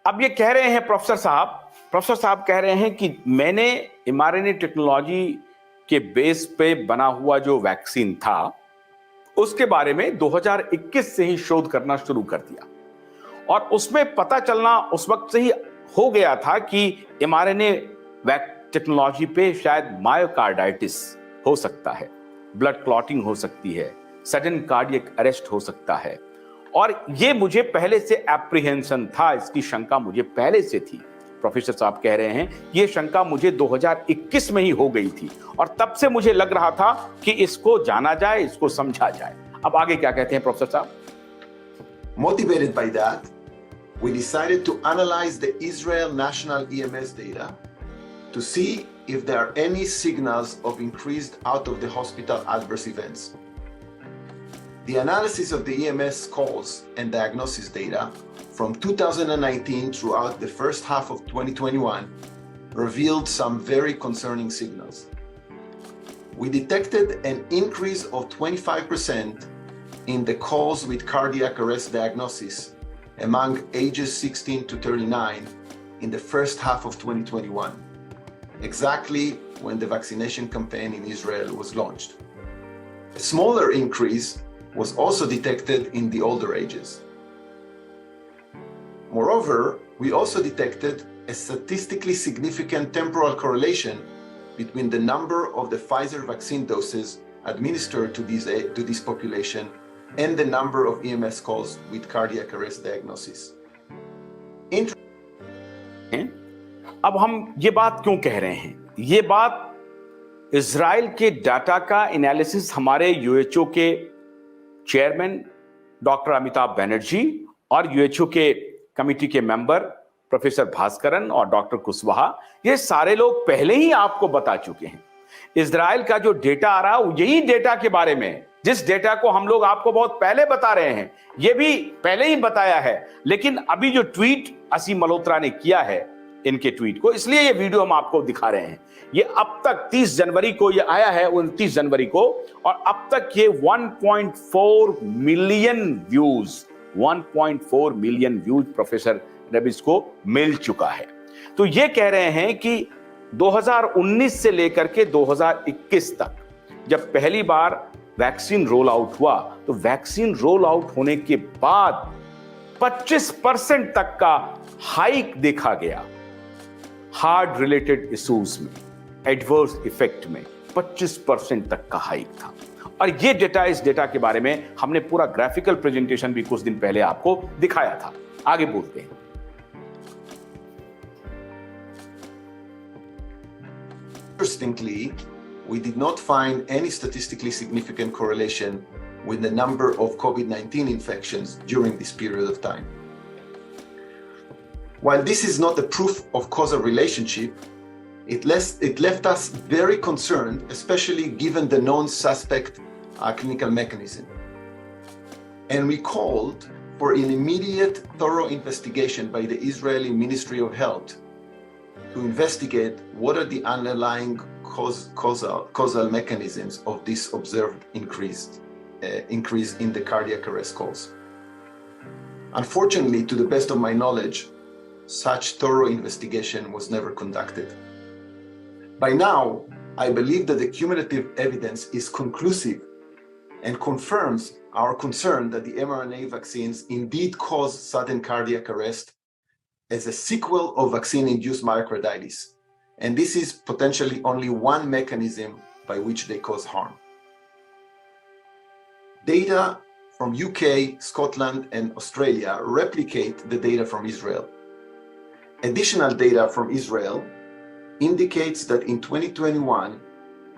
अब ये कह रहे हैं प्रोफेसर साहब कह रहे हैं कि मैंने mRNA टेक्नोलॉजी के बेस पे बना हुआ जो वैक्सीन था उसके बारे में 2021 से ही शोध करना शुरू कर दिया और उसमें पता चलना उस वक्त से ही हो गया था कि mRNA टेक्नोलॉजी पे शायद मायोकार्डाइटिस हो सकता है, ब्लड क्लॉटिंग हो सकती है, सडन कार्डियक अरेस्ट हो सकता है। और ये मुझे पहले से एप्रीहेंशन था, इसकी शंका मुझे पहले से थी। प्रोफेसर साहब कह रहे हैं ये शंका मुझे 2021 में ही हो गई थी और तब से मुझे लग रहा था कि इसको जाना जाए, इसको समझा जाए। अब आगे क्या कहते हैं प्रोफेसर साहब? Motivated by that, we decided to analyze the Israel national EMS data to see if there are any signals of increased out of the hospital adverse events. The analysis of the EMS calls and diagnosis data from 2019 throughout the first half of 2021 revealed some very concerning signals. We detected an increase of 25% in the calls with cardiac arrest diagnosis among ages 16 to 39 in the first half of 2021, exactly when the vaccination campaign in Israel was launched. A smaller increase was also detected in the older ages. Moreover, we also detected a statistically significant temporal correlation between the number of the Pfizer vaccine doses administered to this population and the number of EMS calls with cardiac arrest diagnosis. अब हम ये बात क्यों कह रहे हैं? ये बात इजराइल के डाटा का एनालिसिस हमारे यूएचओ के चेयरमैन डॉक्टर अमिताभ बनर्जी और यूएचओ के कमिटी के मेंबर प्रोफेसर भास्करन और डॉक्टर कुशवाहा, ये सारे लोग पहले ही आपको बता चुके हैं। इजराइल का जो डेटा आ रहा है यही डेटा के बारे में, जिस डेटा को हम लोग आपको बहुत पहले बता रहे हैं, ये भी पहले ही बताया है। लेकिन अभी जो ट्वीट असीम मल्होत्रा ने किया है इनके ट्वीट को, इसलिए ये वीडियो हम आपको दिखा रहे हैं। ये अब तक 30 जनवरी को ये आया है, 29 जनवरी को, और अब तक ये 1.4 million views 1.4 million views professor rubbish को मिल चुका है। तो ये कह रहे हैं कि 2019 से लेकर के 2021 तक जब पहली बार वैक्सीन रोल आउट हुआ, तो वैक्सीन रोल आउट होने के बाद 25% तक का हाइक देखा गया। हार्ट रिलेटेड इश्यूज में, एडवर्स इफेक्ट में 25% तक का हाइक था। और ये डेटा, इस डेटा के बारे में हमने पूरा ग्राफिकल प्रेजेंटेशन भी कुछ दिन पहले आपको दिखाया था। आगे बोलते हैं। Interestingly, we did not find any statistically significant correlation with the number of COVID-19 infections during this period of time. While this is not a proof of causal relationship, it left us very concerned, especially given the known suspect clinical mechanism. And we called for an immediate, thorough investigation by the Israeli Ministry of Health to investigate what are the underlying causal mechanisms of this observed increase in the cardiac arrest calls. Unfortunately, to the best of my knowledge, such thorough investigation was never conducted. By now, I believe that the cumulative evidence is conclusive and confirms our concern that the mRNA vaccines indeed cause sudden cardiac arrest as a sequel of vaccine-induced myocarditis. And this is potentially only one mechanism by which they cause harm. Data from UK, Scotland, and Australia replicate the data from Israel. Additional data from Israel indicates that in 2021,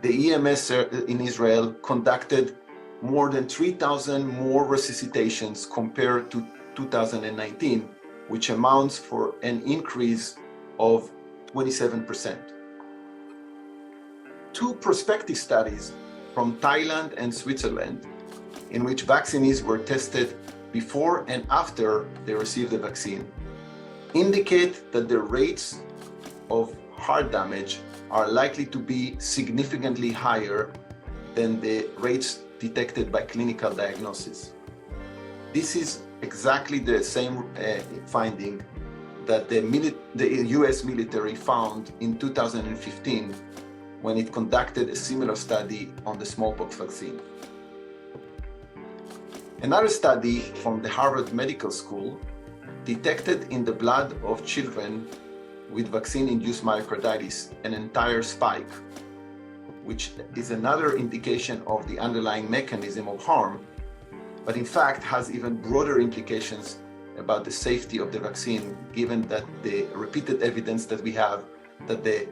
the EMS in Israel conducted more than 3,000 more resuscitations compared to 2019, which amounts for an increase of 27%. Two prospective studies from Thailand and Switzerland, in which vaccinees were tested before and after they received the vaccine, indicate that the rates of heart damage are likely to be significantly higher than the rates detected by clinical diagnosis. This is exactly the same finding that the US military found in 2015 when it conducted a similar study on the smallpox vaccine. Another study from the Harvard Medical School detected in the blood of children with vaccine-induced myocarditis an entire spike, which is another indication of the underlying mechanism of harm, but in fact has even broader implications about the safety of the vaccine, given that the repeated evidence that we have that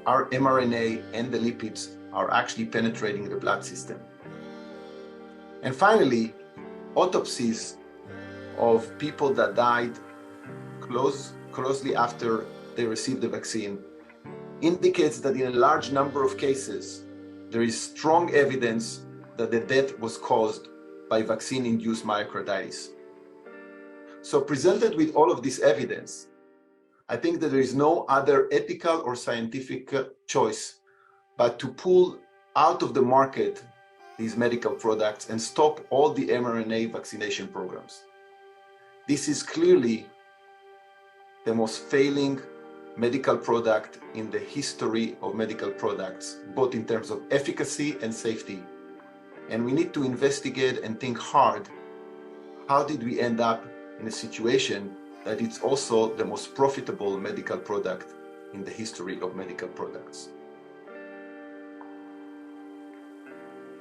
our mRNA and the lipids are actually penetrating the blood system. And finally, autopsies of people that died closely after they received the vaccine indicates that in a large number of cases, there is strong evidence that the death was caused by vaccine-induced myocarditis. So presented with all of this evidence, I think that there is no other ethical or scientific choice but to pull out of the market these medical products and stop all the mRNA vaccination programs. This is clearly the most failing medical product in the history of medical products, both in terms of efficacy and safety. And we need to investigate and think hard, how did we end up in a situation that it's also the most profitable medical product in the history of medical products?